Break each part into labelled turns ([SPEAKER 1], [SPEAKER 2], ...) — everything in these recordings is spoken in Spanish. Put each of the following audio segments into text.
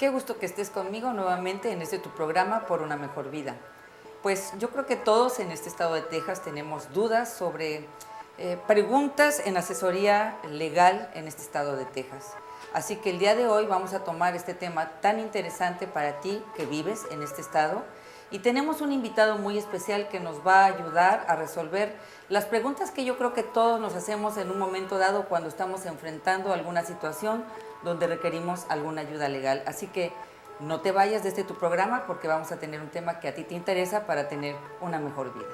[SPEAKER 1] Qué gusto que estés conmigo nuevamente en este tu programa Por una Mejor Vida. Pues yo creo que todos en este estado de Texas tenemos dudas sobre preguntas en asesoría legal en este estado de Texas. Así que el día de hoy vamos a tomar este tema tan interesante para ti que vives en este estado y tenemos un invitado muy especial que nos va a ayudar a resolver las preguntas que yo creo que todos nos hacemos en un momento dado cuando estamos enfrentando alguna situación donde requerimos alguna ayuda legal. Así que no te vayas desde tu programa porque vamos a tener un tema que a ti te interesa para tener una mejor vida.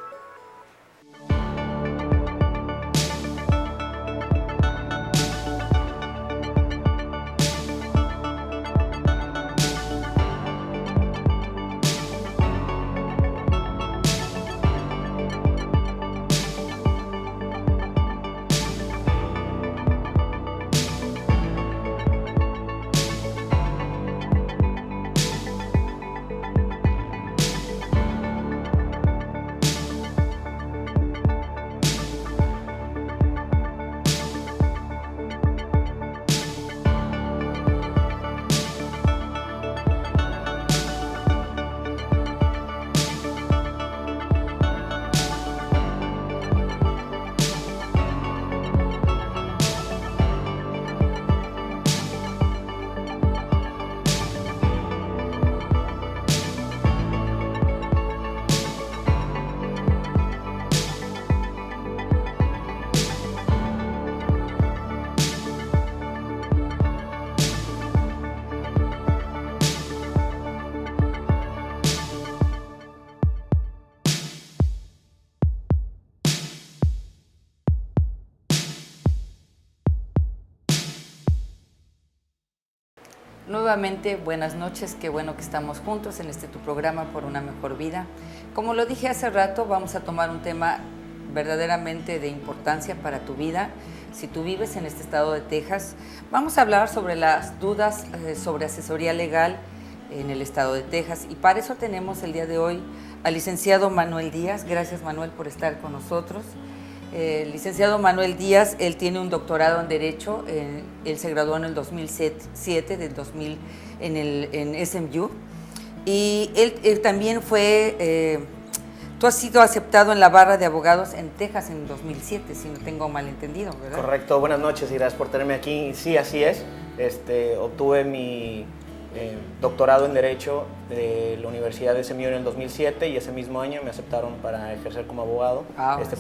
[SPEAKER 1] Nuevamente, buenas noches, qué bueno que estamos juntos en tu programa Por una Mejor Vida. Como lo dije hace rato, vamos a tomar un tema verdaderamente de importancia para tu vida. Si tú vives en este estado de Texas, vamos a hablar sobre las dudas sobre asesoría legal en el estado de Texas. Y para eso tenemos el día de hoy al licenciado Manuel Díaz. Gracias, Manuel, por estar con nosotros. El licenciado Manuel Díaz, él tiene un doctorado en Derecho, él se graduó en el 2007, en SMU, y él también fue, tú has sido aceptado en la barra de abogados en Texas en 2007, si no tengo mal entendido, ¿verdad?
[SPEAKER 2] Correcto, buenas noches y gracias por tenerme aquí. Sí, así es, obtuve mi doctorado en Derecho de la Universidad de SMU en el 2007 y ese mismo año me aceptaron para ejercer como abogado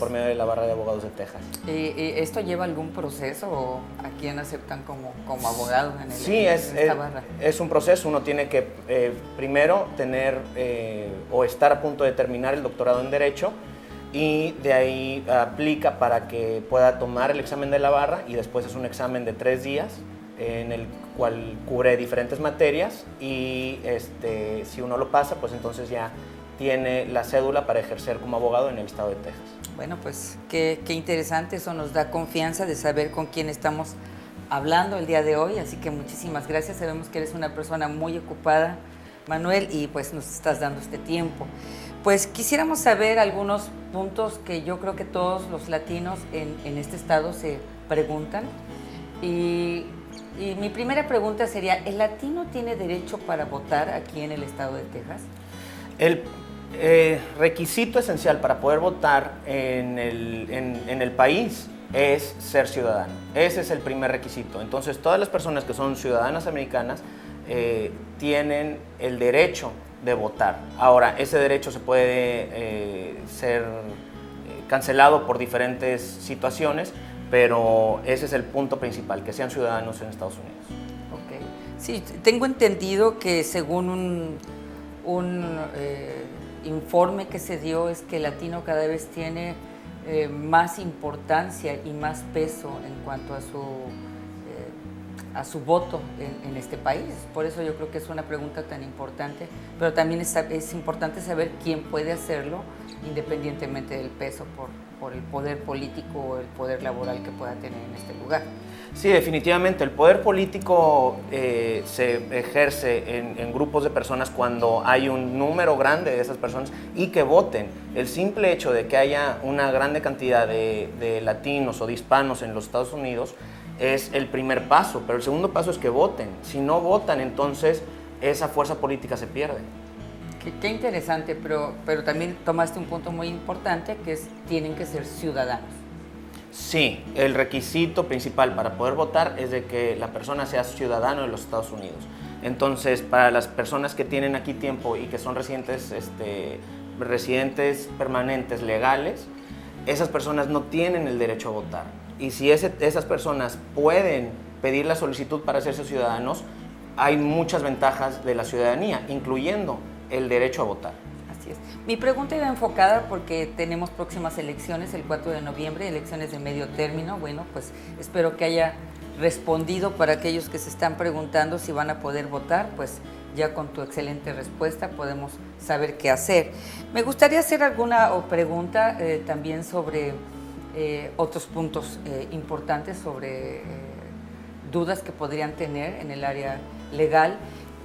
[SPEAKER 2] por medio de la barra de abogados de Texas.
[SPEAKER 1] ¿Esto lleva algún proceso o a quién aceptan como abogado en
[SPEAKER 2] esta barra? Es un proceso, uno tiene que primero tener o estar a punto de terminar el doctorado en Derecho y de ahí aplica para que pueda tomar el examen de la barra y después es un examen de 3 días en el cual cubre diferentes materias y si uno lo pasa, pues entonces ya tiene la cédula para ejercer como abogado en el estado de Texas.
[SPEAKER 1] Bueno, pues qué interesante, eso nos da confianza de saber con quién estamos hablando el día de hoy, así que muchísimas gracias, sabemos que eres una persona muy ocupada, Manuel, y pues nos estás dando este tiempo. Pues quisiéramos saber algunos puntos que yo creo que todos los latinos en este estado se preguntan y mi primera pregunta sería, ¿el latino tiene derecho para votar aquí en el estado de Texas?
[SPEAKER 2] El requisito esencial para poder votar en el país es ser ciudadano. Ese es el primer requisito. Entonces, todas las personas que son ciudadanas americanas tienen el derecho de votar. Ahora, ese derecho se puede ser cancelado por diferentes situaciones, pero ese es el punto principal, que sean ciudadanos en Estados Unidos.
[SPEAKER 1] Ok. Sí, tengo entendido que según un informe que se dio es que el latino cada vez tiene más importancia y más peso en cuanto a su voto en este país. Por eso yo creo que es una pregunta tan importante, pero también es importante saber quién puede hacerlo independientemente del peso por el poder político o el poder laboral que pueda tener en este lugar.
[SPEAKER 2] Sí, definitivamente. El poder político se ejerce en grupos de personas cuando hay un número grande de esas personas y que voten. El simple hecho de que haya una grande cantidad de latinos o de hispanos en los Estados Unidos es el primer paso, pero el segundo paso es que voten. Si no votan, entonces esa fuerza política se pierde.
[SPEAKER 1] Qué interesante, pero también tomaste un punto muy importante, que es tienen que ser ciudadanos.
[SPEAKER 2] Sí, el requisito principal para poder votar es de que la persona sea ciudadano de los Estados Unidos. Entonces, para las personas que tienen aquí tiempo y que son residentes permanentes legales, esas personas no tienen el derecho a votar. Y si esas personas pueden pedir la solicitud para hacerse ciudadanos, hay muchas ventajas de la ciudadanía, incluyendo el derecho a votar.
[SPEAKER 1] Así es. Mi pregunta iba enfocada porque tenemos próximas elecciones, el 4 de noviembre, elecciones de medio término. Bueno, pues espero que haya respondido para aquellos que se están preguntando si van a poder votar, pues ya con tu excelente respuesta podemos saber qué hacer. Me gustaría hacer alguna pregunta también sobre otros puntos importantes, sobre dudas que podrían tener en el área legal.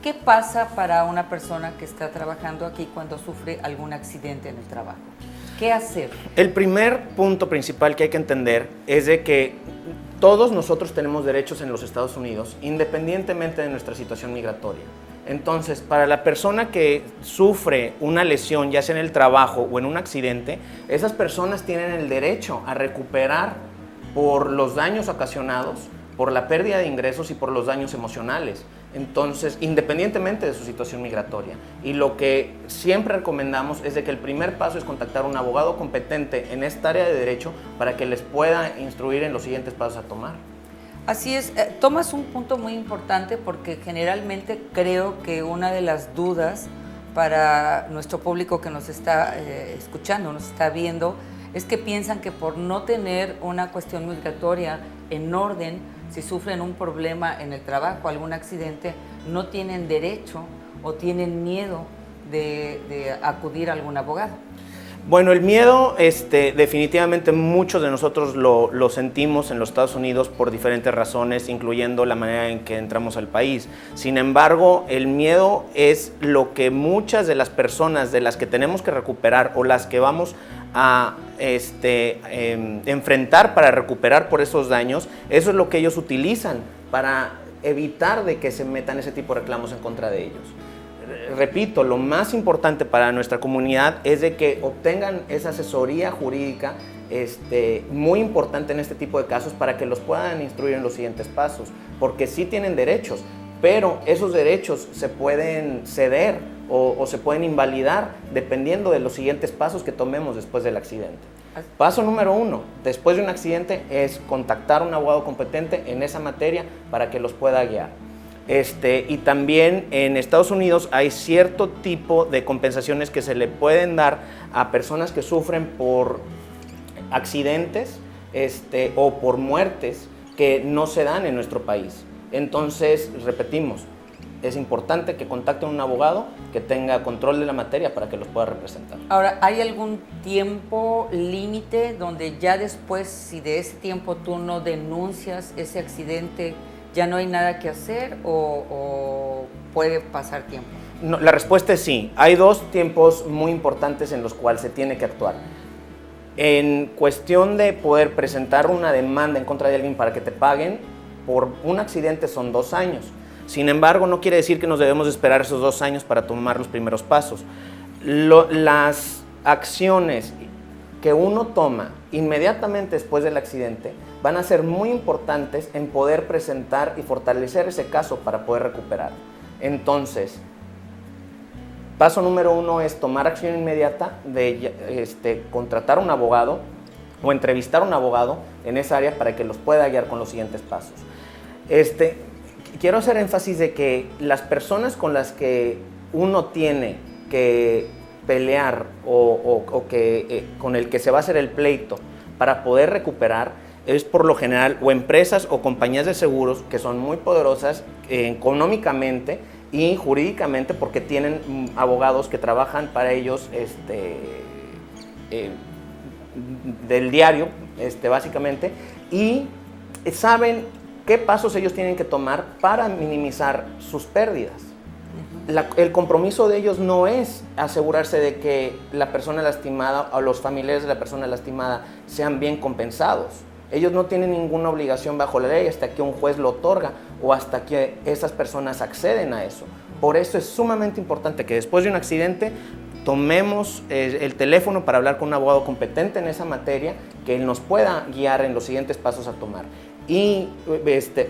[SPEAKER 1] ¿Qué pasa para una persona que está trabajando aquí cuando sufre algún accidente en el trabajo? ¿Qué hacer?
[SPEAKER 2] El primer punto principal que hay que entender es de que todos nosotros tenemos derechos en los Estados Unidos, independientemente de nuestra situación migratoria. Entonces, para la persona que sufre una lesión, ya sea en el trabajo o en un accidente, esas personas tienen el derecho a recuperar por los daños ocasionados, por la pérdida de ingresos y por los daños emocionales. Entonces, independientemente de su situación migratoria. Y lo que siempre recomendamos es de que el primer paso es contactar a un abogado competente en esta área de derecho para que les pueda instruir en los siguientes pasos a tomar.
[SPEAKER 1] Así es, tomas un punto muy importante porque generalmente creo que una de las dudas para nuestro público que nos está escuchando, nos está viendo, es que piensan que por no tener una cuestión migratoria en orden, si sufren un problema en el trabajo, algún accidente, no tienen derecho o tienen miedo de acudir a algún abogado.
[SPEAKER 2] Bueno, el miedo, definitivamente muchos de nosotros lo sentimos en los Estados Unidos por diferentes razones, incluyendo la manera en que entramos al país. Sin embargo, el miedo es lo que muchas de las personas de las que tenemos que recuperar o las que vamos a enfrentar para recuperar por esos daños, eso es lo que ellos utilizan para evitar de que se metan ese tipo de reclamos en contra de ellos. Repito, lo más importante para nuestra comunidad es de que obtengan esa asesoría jurídica muy importante en este tipo de casos para que los puedan instruir en los siguientes pasos, porque sí tienen derechos, pero esos derechos se pueden ceder o se pueden invalidar dependiendo de los siguientes pasos que tomemos después del accidente. Paso número 1, después de un accidente, es contactar a un abogado competente en esa materia para que los pueda guiar. Y también en Estados Unidos hay cierto tipo de compensaciones que se le pueden dar a personas que sufren por accidentes o por muertes que no se dan en nuestro país. Entonces, repetimos, es importante que contacten a un abogado que tenga control de la materia para que los pueda representar.
[SPEAKER 1] Ahora, ¿hay algún tiempo límite donde ya después, si de ese tiempo tú no denuncias ese accidente, ya no hay nada que hacer o puede pasar tiempo?
[SPEAKER 2] No, la respuesta es sí. Hay dos tiempos muy importantes en los cuales se tiene que actuar. En cuestión de poder presentar una demanda en contra de alguien para que te paguen, por un accidente son 2 años. Sin embargo, no quiere decir que nos debemos esperar esos 2 años para tomar los primeros pasos. Las acciones que uno toma inmediatamente después del accidente van a ser muy importantes en poder presentar y fortalecer ese caso para poder recuperar. Entonces, paso número 1 es tomar acción inmediata de contratar a un abogado o entrevistar a un abogado en esa área para que los pueda guiar con los siguientes pasos. Quiero hacer énfasis de que las personas con las que uno tiene que pelear con el que se va a hacer el pleito para poder recuperar es por lo general o empresas o compañías de seguros que son muy poderosas económicamente y jurídicamente porque tienen abogados que trabajan para ellos del diario, básicamente, y saben qué pasos ellos tienen que tomar para minimizar sus pérdidas. El compromiso de ellos no es asegurarse de que la persona lastimada o los familiares de la persona lastimada sean bien compensados. Ellos no tienen ninguna obligación bajo la ley hasta que un juez lo otorga o hasta que esas personas acceden a eso. Por eso es sumamente importante que después de un accidente tomemos el teléfono para hablar con un abogado competente en esa materia, que él nos pueda guiar en los siguientes pasos a tomar. Y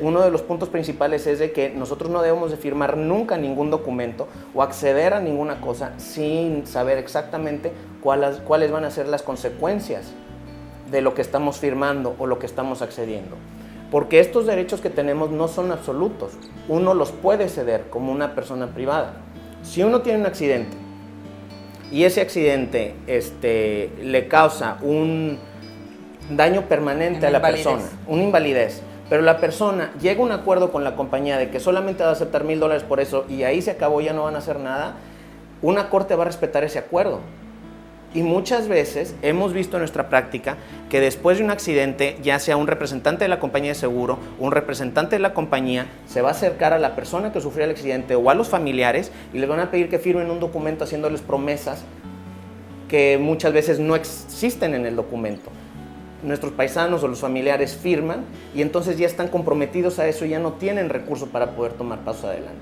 [SPEAKER 2] uno de los puntos principales es de que nosotros no debemos de firmar nunca ningún documento o acceder a ninguna cosa sin saber exactamente cuáles van a ser las consecuencias de lo que estamos firmando o lo que estamos accediendo. Porque estos derechos que tenemos no son absolutos. Uno los puede ceder como una persona privada. Si uno tiene un accidente y ese accidente le causa un daño permanente a la persona, una invalidez, pero la persona llega a un acuerdo con la compañía de que solamente va a aceptar $1,000 por eso y ahí se acabó, ya no van a hacer nada, una corte va a respetar ese acuerdo. Y muchas veces hemos visto en nuestra práctica que después de un accidente, ya sea un representante de la compañía de seguro, un representante de la compañía, se va a acercar a la persona que sufrió el accidente o a los familiares y les van a pedir que firmen un documento haciéndoles promesas que muchas veces no existen en el documento. Nuestros paisanos o los familiares firman y entonces ya están comprometidos a eso y ya no tienen recursos para poder tomar pasos adelante.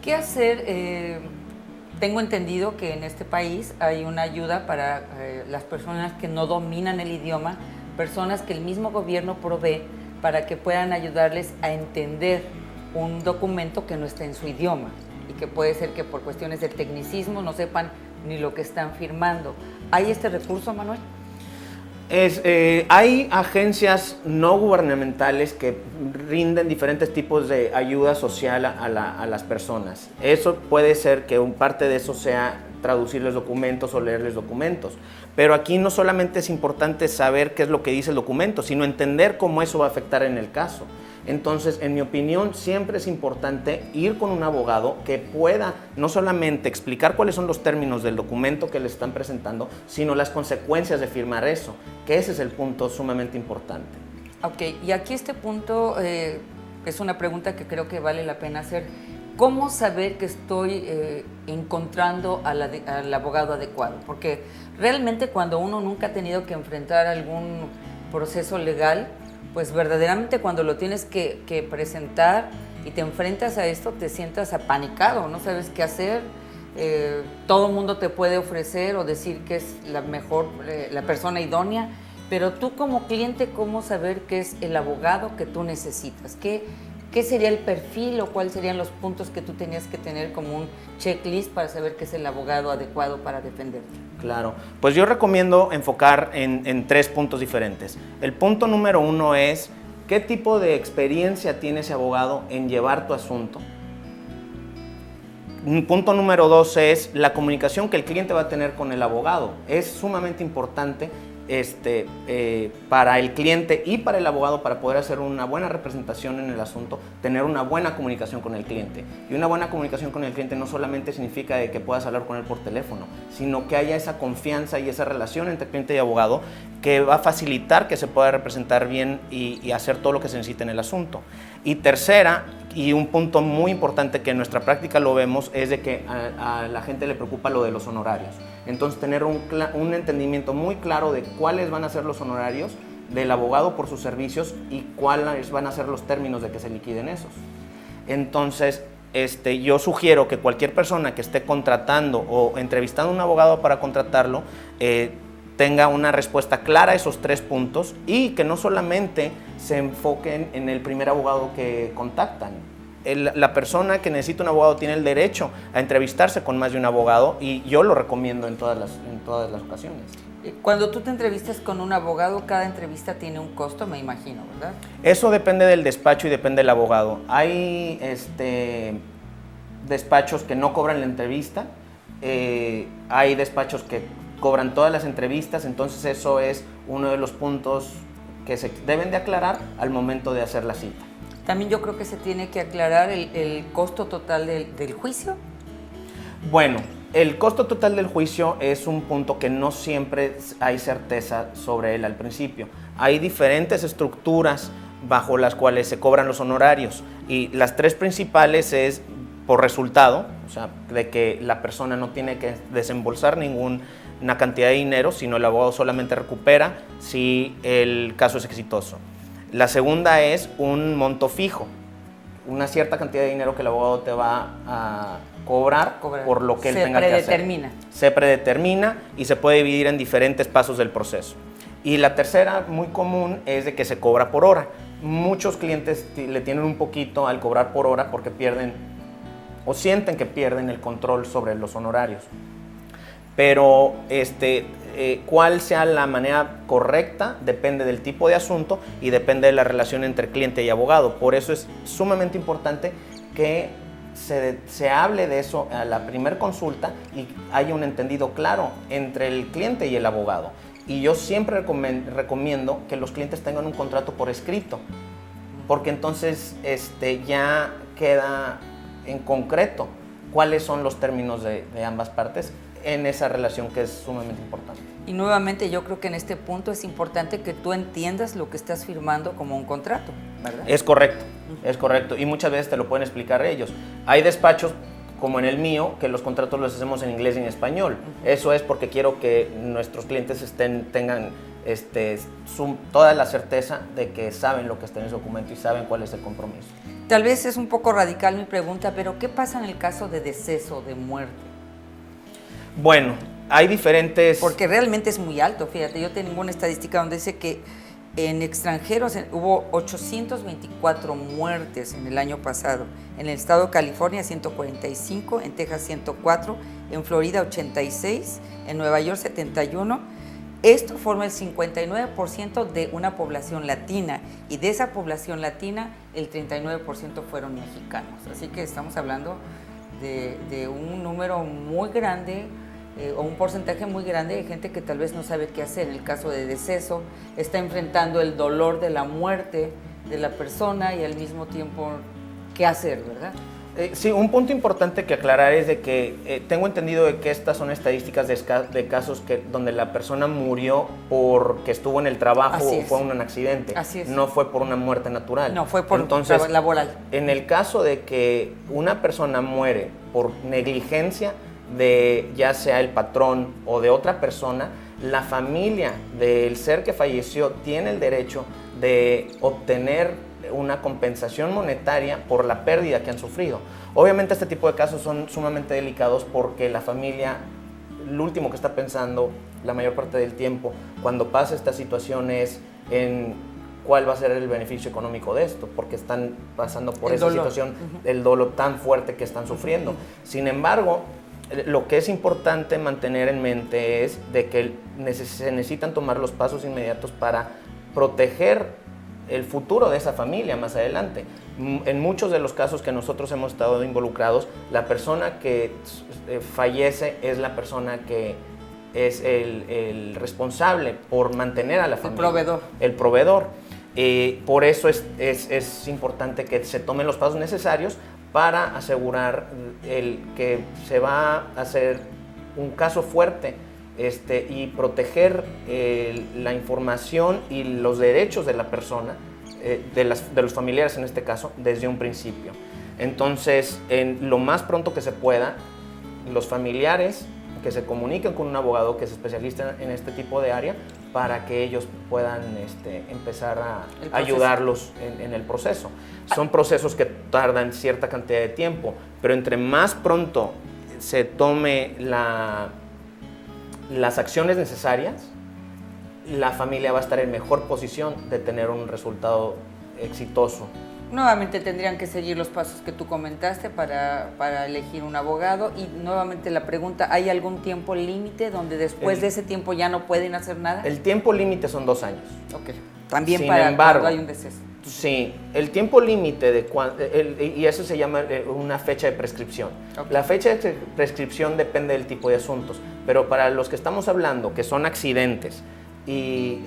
[SPEAKER 1] ¿Qué hacer? Tengo entendido que en este país hay una ayuda para las personas que no dominan el idioma, personas que el mismo gobierno provee para que puedan ayudarles a entender un documento que no esté en su idioma y que puede ser que por cuestiones de tecnicismo no sepan ni lo que están firmando. ¿Hay este recurso, Manuel?
[SPEAKER 2] Hay agencias no gubernamentales que rinden diferentes tipos de ayuda social a las personas. Eso puede ser que parte de eso sea traducirles documentos o leerles documentos. Pero aquí no solamente es importante saber qué es lo que dice el documento, sino entender cómo eso va a afectar en el caso. Entonces, en mi opinión, siempre es importante ir con un abogado que pueda no solamente explicar cuáles son los términos del documento que le están presentando, sino las consecuencias de firmar eso, que ese es el punto sumamente importante.
[SPEAKER 1] Ok, y aquí este punto es una pregunta que creo que vale la pena hacer. ¿Cómo saber que estoy encontrando al abogado adecuado? Porque realmente cuando uno nunca ha tenido que enfrentar algún proceso legal, pues verdaderamente cuando lo tienes que presentar y te enfrentas a esto, te sientas apanicado, no sabes qué hacer. Todo el mundo te puede ofrecer o decir que es la mejor, la persona idónea, pero tú como cliente, ¿cómo saber qué es el abogado que tú necesitas? ¿Qué sería el perfil o cuáles serían los puntos que tú tenías que tener como un checklist para saber qué es el abogado adecuado para defenderte?
[SPEAKER 2] Claro, pues yo recomiendo enfocar en 3 puntos diferentes. El punto número 1 es qué tipo de experiencia tiene ese abogado en llevar tu asunto. Un punto número 2 es la comunicación que el cliente va a tener con el abogado. Es sumamente importante para el cliente y para el abogado, para poder hacer una buena representación en el asunto, tener una buena comunicación con el cliente. Y una buena comunicación con el cliente no solamente significa de que puedas hablar con él por teléfono, sino que haya esa confianza y esa relación entre cliente y abogado que va a facilitar que se pueda representar bien y hacer todo lo que se necesita en el asunto. Y tercera, y un punto muy importante que en nuestra práctica lo vemos, es de que a la gente le preocupa lo de los honorarios. Entonces, tener un entendimiento muy claro de cuáles van a ser los honorarios del abogado por sus servicios y cuáles van a ser los términos de que se liquiden esos. Entonces, yo sugiero que cualquier persona que esté contratando o entrevistando a un abogado para contratarlo, tenga una respuesta clara a esos 3 puntos y que no solamente se enfoquen en el primer abogado que contactan. La persona que necesita un abogado tiene el derecho a entrevistarse con más de un abogado y yo lo recomiendo en todas las ocasiones.
[SPEAKER 1] Cuando tú te entrevistas con un abogado, cada entrevista tiene un costo, me imagino, ¿verdad?
[SPEAKER 2] Eso depende del despacho y depende del abogado. Hay despachos que no cobran la entrevista, hay despachos que cobran todas las entrevistas, entonces eso es uno de los puntos que se deben de aclarar al momento de hacer la cita.
[SPEAKER 1] También yo creo que se tiene que aclarar el costo total del juicio.
[SPEAKER 2] Bueno, el costo total del juicio es un punto que no siempre hay certeza sobre él al principio. Hay diferentes estructuras bajo las cuales se cobran los honorarios y las 3 principales es por resultado, o sea, de que la persona no tiene que desembolsar una cantidad de dinero, sino el abogado solamente recupera si el caso es exitoso. La segunda es un monto fijo. una cierta cantidad de dinero que el abogado te va a cobrar por lo que él tenga que hacer. Se predetermina y se puede dividir en diferentes pasos del proceso. Y la tercera, muy común, es de que se cobra por hora. Muchos clientes le tienen un poquito al cobrar por hora porque pierden o sienten que pierden el control sobre los honorarios. Pero cuál sea la manera correcta depende del tipo de asunto y depende de la relación entre cliente y abogado. Por eso es sumamente importante que se hable de eso a la primera consulta y haya un entendido claro entre el cliente y el abogado. Y yo siempre recomiendo que los clientes tengan un contrato por escrito, porque entonces ya queda en concreto cuáles son los términos de ambas partes en esa relación que es sumamente importante.
[SPEAKER 1] Y nuevamente yo creo que en este punto es importante que tú entiendas lo que estás firmando como un contrato, ¿verdad?
[SPEAKER 2] Es correcto, y muchas veces te lo pueden explicar ellos. Hay despachos como en el mío, que los contratos los hacemos en inglés y en español. Eso es porque quiero que nuestros clientes tengan toda la certeza de que saben lo que está en ese documento y saben cuál es el compromiso.
[SPEAKER 1] Tal vez es un poco radical mi pregunta, pero ¿qué pasa en el caso de deceso, de muerte?
[SPEAKER 2] Bueno, hay diferentes...
[SPEAKER 1] Porque realmente es muy alto, fíjate, yo tengo una estadística donde dice que en extranjeros hubo 824 muertes en el año pasado. En el estado de California 145, en Texas 104, en Florida 86, en Nueva York 71. Esto forma el 59% de una población latina y de esa población latina el 39% fueron mexicanos. Así que estamos hablando de un número muy grande o un porcentaje muy grande de gente que tal vez no sabe qué hacer. En el caso de deceso, está enfrentando el dolor de la muerte de la persona y al mismo tiempo qué hacer, ¿verdad?
[SPEAKER 2] Sí, un punto importante que aclarar es de que tengo entendido de que estas son estadísticas de casos donde la persona murió porque estuvo en el trabajo o fue un accidente.
[SPEAKER 1] Así es.
[SPEAKER 2] No fue por una muerte natural.
[SPEAKER 1] No, fue por laboral.
[SPEAKER 2] En el caso de que una persona muere por negligencia de ya sea el patrón o de otra persona, la familia del ser que falleció tiene el derecho de obtener una compensación monetaria por la pérdida que han sufrido. Obviamente este tipo de casos son sumamente delicados porque la familia, lo último que está pensando la mayor parte del tiempo cuando pasa esta situación es en cuál va a ser el beneficio económico de esto, porque están pasando por esa situación, el dolor tan fuerte que están sufriendo. Sin embargo, lo que es importante mantener en mente es de que se necesitan tomar los pasos inmediatos para proteger el futuro de esa familia más adelante. En muchos de los casos que nosotros hemos estado involucrados, la persona que fallece es la persona que es el responsable por mantener a la familia. El proveedor. Por eso es importante que se tomen los pasos necesarios para asegurar que se va a hacer un caso fuerte y proteger la información y los derechos de la persona, de los familiares en este caso, desde un principio. Entonces, lo más pronto que se pueda, los familiares que se comuniquen con un abogado que se especialista en este tipo de área para que ellos puedan empezar a ayudarlos en el proceso. Son procesos que tardan cierta cantidad de tiempo, pero entre más pronto se tome las acciones necesarias, la familia va a estar en mejor posición de tener un resultado exitoso.
[SPEAKER 1] Nuevamente tendrían que seguir los pasos que tú comentaste para elegir un abogado y nuevamente la pregunta, ¿hay algún tiempo límite donde después de ese tiempo ya no pueden hacer nada?
[SPEAKER 2] El tiempo límite son 2 años.
[SPEAKER 1] Ok, también
[SPEAKER 2] Sin embargo,
[SPEAKER 1] cuando hay un deceso.
[SPEAKER 2] Sí, el tiempo límite y eso se llama una fecha de prescripción. Okay. La fecha de prescripción depende del tipo de asuntos, pero para los que estamos hablando, que son accidentes y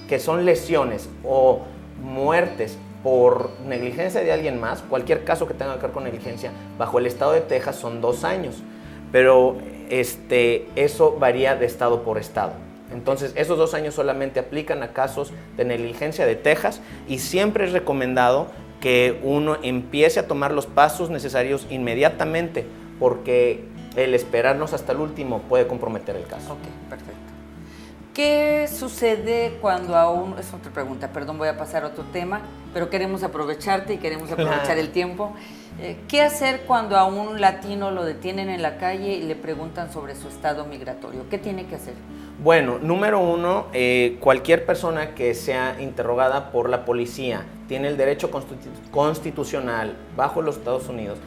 [SPEAKER 2] que son lesiones o muertes por negligencia de alguien más, cualquier caso que tenga que ver con negligencia, bajo el estado de Texas son 2 años, pero eso varía de estado por estado. Entonces, esos 2 años solamente aplican a casos de negligencia de Texas y siempre es recomendado que uno empiece a tomar los pasos necesarios inmediatamente porque el esperarnos hasta el último puede comprometer el caso.
[SPEAKER 1] Ok, perfecto. ¿Qué sucede cuando es otra pregunta, perdón, voy a pasar a otro tema. pero queremos aprovecharte y queremos aprovechar
[SPEAKER 2] Claro.
[SPEAKER 1] el tiempo. ¿Qué hacer cuando a un latino lo detienen en la calle y le preguntan sobre su estado migratorio? ¿Qué tiene que hacer?
[SPEAKER 2] Bueno, número uno, cualquier persona que sea interrogada por la policía tiene el derecho constitucional bajo los Estados Unidos,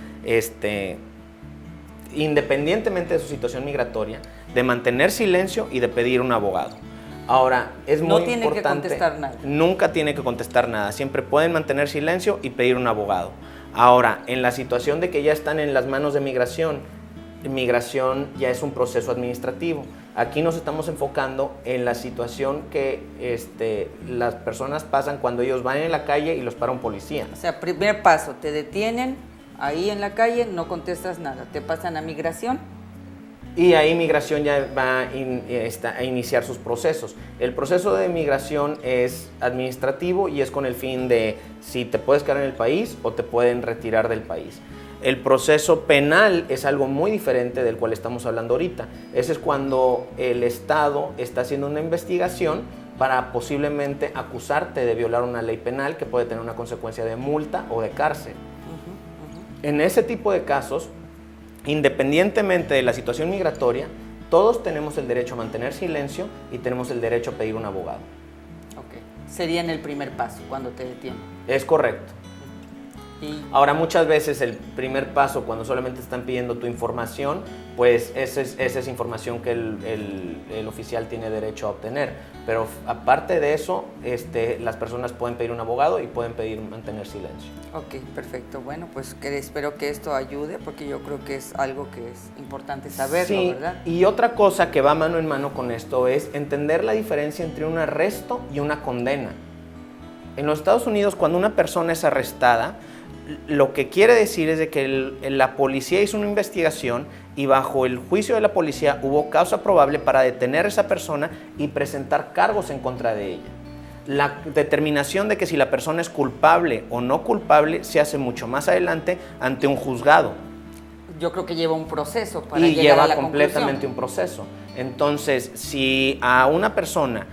[SPEAKER 2] independientemente de su situación migratoria, de mantener silencio y de pedir un abogado. Ahora, es muy importante.
[SPEAKER 1] No tiene que contestar nada.
[SPEAKER 2] Nunca tiene que contestar nada. Siempre pueden mantener silencio y pedir un abogado. Ahora, en la situación de que ya están en las manos de migración ya es un proceso administrativo. Aquí nos estamos enfocando en la situación que las personas pasan cuando ellos van en la calle y los para un policía.
[SPEAKER 1] O sea, primer paso, te detienen ahí en la calle, no contestas nada, te pasan a migración.
[SPEAKER 2] Y ahí migración ya va a iniciar sus procesos. El proceso de migración es administrativo y es con el fin de si te puedes quedar en el país o te pueden retirar del país. El proceso penal es algo muy diferente del cual estamos hablando ahorita. Ese es cuando el Estado está haciendo una investigación para posiblemente acusarte de violar una ley penal que puede tener una consecuencia de multa o de cárcel. En ese tipo de casos, independientemente de la situación migratoria, todos tenemos el derecho a mantener silencio y tenemos el derecho a pedir un abogado.
[SPEAKER 1] Ok, sería en el primer paso, cuando te detienen.
[SPEAKER 2] Es correcto.
[SPEAKER 1] Y
[SPEAKER 2] Ahora, muchas veces el primer paso, cuando solamente están pidiendo tu información, pues esa es información que el oficial tiene derecho a obtener. Pero aparte de eso, las personas pueden pedir un abogado y pueden pedir mantener silencio.
[SPEAKER 1] Ok, perfecto. Bueno, pues espero que esto ayude, porque yo creo que es algo que es importante saberlo,
[SPEAKER 2] Sí,
[SPEAKER 1] ¿verdad?
[SPEAKER 2] y otra cosa que va mano en mano con esto es entender la diferencia entre un arresto y una condena. En los Estados Unidos, cuando una persona es arrestada, lo que quiere decir es de que la policía hizo una investigación y bajo el juicio de la policía hubo causa probable para detener a esa persona y presentar cargos en contra de ella. La determinación de que si la persona es culpable o no culpable se hace mucho más adelante ante un juzgado.
[SPEAKER 1] Yo creo que lleva un proceso para
[SPEAKER 2] Y
[SPEAKER 1] llegar a
[SPEAKER 2] lleva
[SPEAKER 1] la
[SPEAKER 2] completamente
[SPEAKER 1] conclusión.
[SPEAKER 2] un proceso. Entonces, si a una persona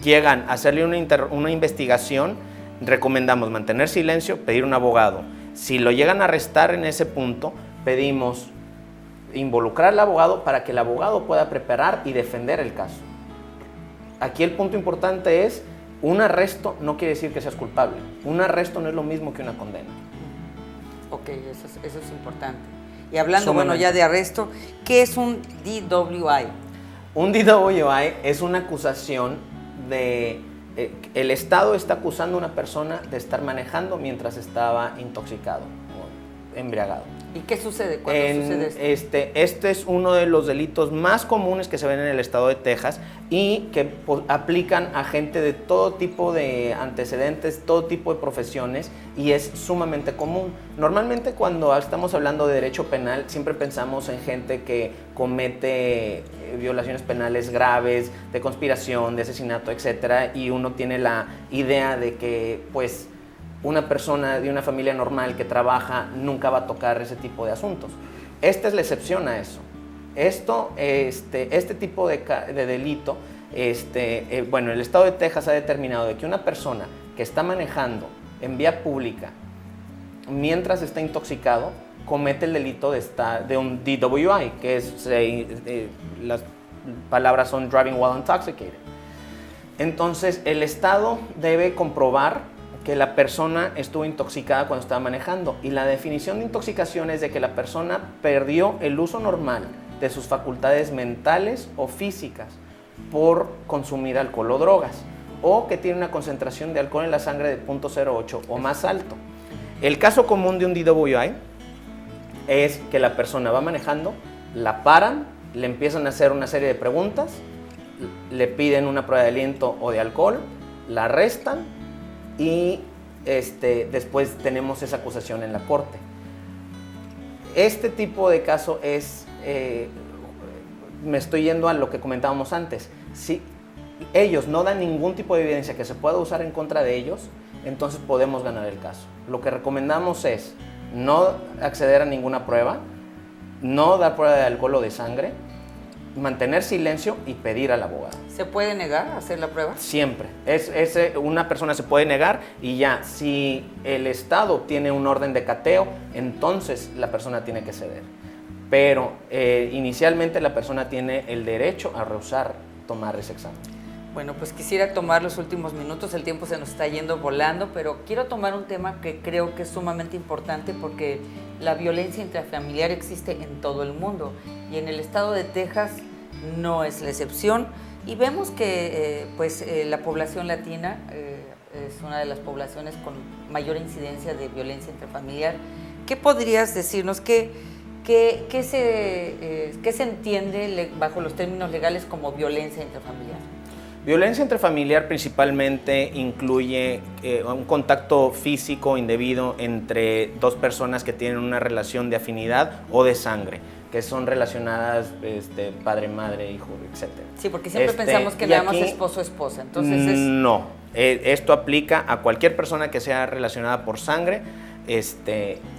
[SPEAKER 2] llegan a hacerle una investigación, recomendamos mantener silencio, pedir un abogado. Si lo llegan a arrestar en ese punto, pedimos involucrar al abogado para que el abogado pueda preparar y defender el caso. Aquí el punto importante es, un arresto no quiere decir que seas culpable. Un arresto no es lo mismo que una condena.
[SPEAKER 1] Ok, eso es importante. Y hablando,
[SPEAKER 2] Sumamente.
[SPEAKER 1] bueno, ya de arresto, ¿qué es un DWI?
[SPEAKER 2] Un DWI es una acusación de... el Estado está acusando a una persona de estar manejando mientras estaba intoxicado o embriagado.
[SPEAKER 1] ¿Y qué sucede cuando sucede esto?
[SPEAKER 2] Este es uno de los delitos más comunes que se ven en el estado de Texas y que aplican a gente de todo tipo de antecedentes, todo tipo de profesiones, y es sumamente común. Normalmente cuando estamos hablando de derecho penal siempre pensamos en gente que comete violaciones penales graves, de conspiración, de asesinato, etcétera, y uno tiene la idea de que pues una persona de una familia normal que trabaja nunca va a tocar ese tipo de asuntos. Esta es la excepción a eso. Este tipo de delito, bueno, el estado de Texas ha determinado de que una persona que está manejando en vía pública mientras está intoxicado comete el delito de un DWI, que es, las palabras son driving while intoxicated. Entonces, el estado debe comprobar que la persona estuvo intoxicada cuando estaba manejando, y la definición de intoxicación es de que la persona perdió el uso normal de sus facultades mentales o físicas por consumir alcohol o drogas, o que tiene una concentración de alcohol en la sangre de 0.08 o más alto. El caso común de un DWI es que la persona va manejando, la paran, le empiezan a hacer una serie de preguntas, le piden una prueba de aliento o de alcohol, la arrestan y después tenemos esa acusación en la corte. Este tipo de caso es, me estoy yendo a lo que comentábamos antes, si ellos no dan ningún tipo de evidencia que se pueda usar en contra de ellos, entonces podemos ganar el caso. Lo que recomendamos es no acceder a ninguna prueba, no dar prueba de alcohol o de sangre, mantener silencio y pedir al abogado.
[SPEAKER 1] ¿Se puede negar a hacer la prueba?
[SPEAKER 2] Siempre. Una persona se puede negar y ya, si el Estado tiene un orden de cateo, entonces la persona tiene que ceder. Pero inicialmente la persona tiene el derecho a rehusar tomar ese examen.
[SPEAKER 1] Bueno, pues quisiera tomar los últimos minutos, el tiempo se nos está yendo volando, pero quiero tomar un tema que creo que es sumamente importante porque la violencia intrafamiliar existe en todo el mundo y en el estado de Texas no es la excepción. Y vemos que la población latina es una de las poblaciones con mayor incidencia de violencia intrafamiliar. ¿Qué podrías decirnos? ¿Qué se entiende bajo los términos legales como violencia intrafamiliar?
[SPEAKER 2] Violencia intrafamiliar principalmente incluye un contacto físico indebido entre dos personas que tienen una relación de afinidad o de sangre, que son relacionadas padre, madre, hijo, etc.
[SPEAKER 1] Sí, porque siempre pensamos que nada más esposo o esposa. Entonces
[SPEAKER 2] no, esto aplica a cualquier persona que sea relacionada por sangre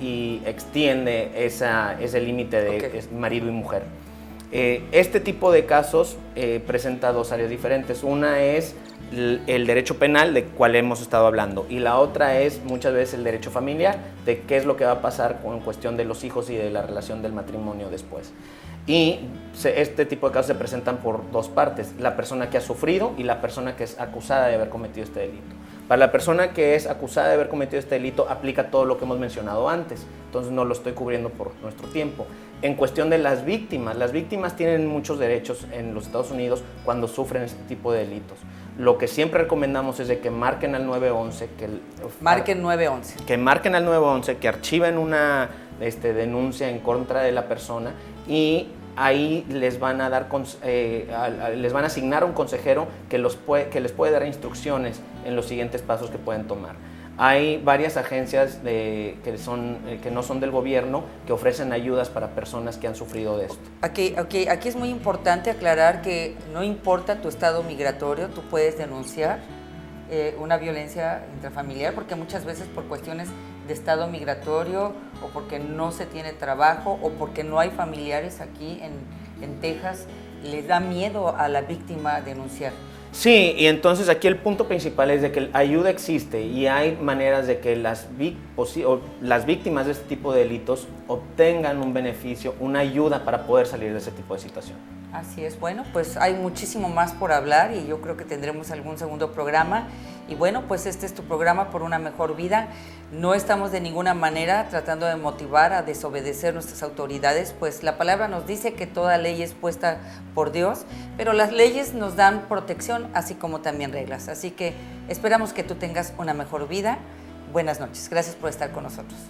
[SPEAKER 2] y extiende ese límite de marido y mujer. Este tipo de casos presenta dos áreas diferentes. Una es el derecho penal, de cual hemos estado hablando, y la otra es muchas veces el derecho familiar, de qué es lo que va a pasar con cuestión de los hijos y de la relación del matrimonio después. Y este tipo de casos se presentan por dos partes, la persona que ha sufrido y la persona que es acusada de haber cometido este delito. Para la persona que es acusada de haber cometido este delito aplica todo lo que hemos mencionado antes, entonces no lo estoy cubriendo por nuestro tiempo. En cuestión de las víctimas tienen muchos derechos en los Estados Unidos cuando sufren este tipo de delitos. Lo que siempre recomendamos es de que marquen al 911,
[SPEAKER 1] marquen 911.
[SPEAKER 2] Que marquen al 911, que archiven una denuncia en contra de la persona y ahí les van a asignar un consejero que les puede dar instrucciones en los siguientes pasos que pueden tomar. Hay varias agencias que no son del gobierno que ofrecen ayudas para personas que han sufrido de esto.
[SPEAKER 1] Aquí es muy importante aclarar que no importa tu estado migratorio, tú puedes denunciar una violencia intrafamiliar porque muchas veces por cuestiones de estado migratorio o porque no se tiene trabajo o porque no hay familiares aquí en Texas, les da miedo a la víctima denunciar.
[SPEAKER 2] Sí, y entonces aquí el punto principal es de que la ayuda existe y hay maneras de que las víctimas de este tipo de delitos obtengan un beneficio, una ayuda para poder salir de ese tipo de situación.
[SPEAKER 1] Así es, bueno, pues hay muchísimo más por hablar y yo creo que tendremos algún segundo programa. Y bueno, pues este es tu programa por una mejor vida. No estamos de ninguna manera tratando de motivar a desobedecer nuestras autoridades, pues la palabra nos dice que toda ley es puesta por Dios, pero las leyes nos dan protección, así como también reglas. Así que esperamos que tú tengas una mejor vida. Buenas noches. Gracias por estar con nosotros.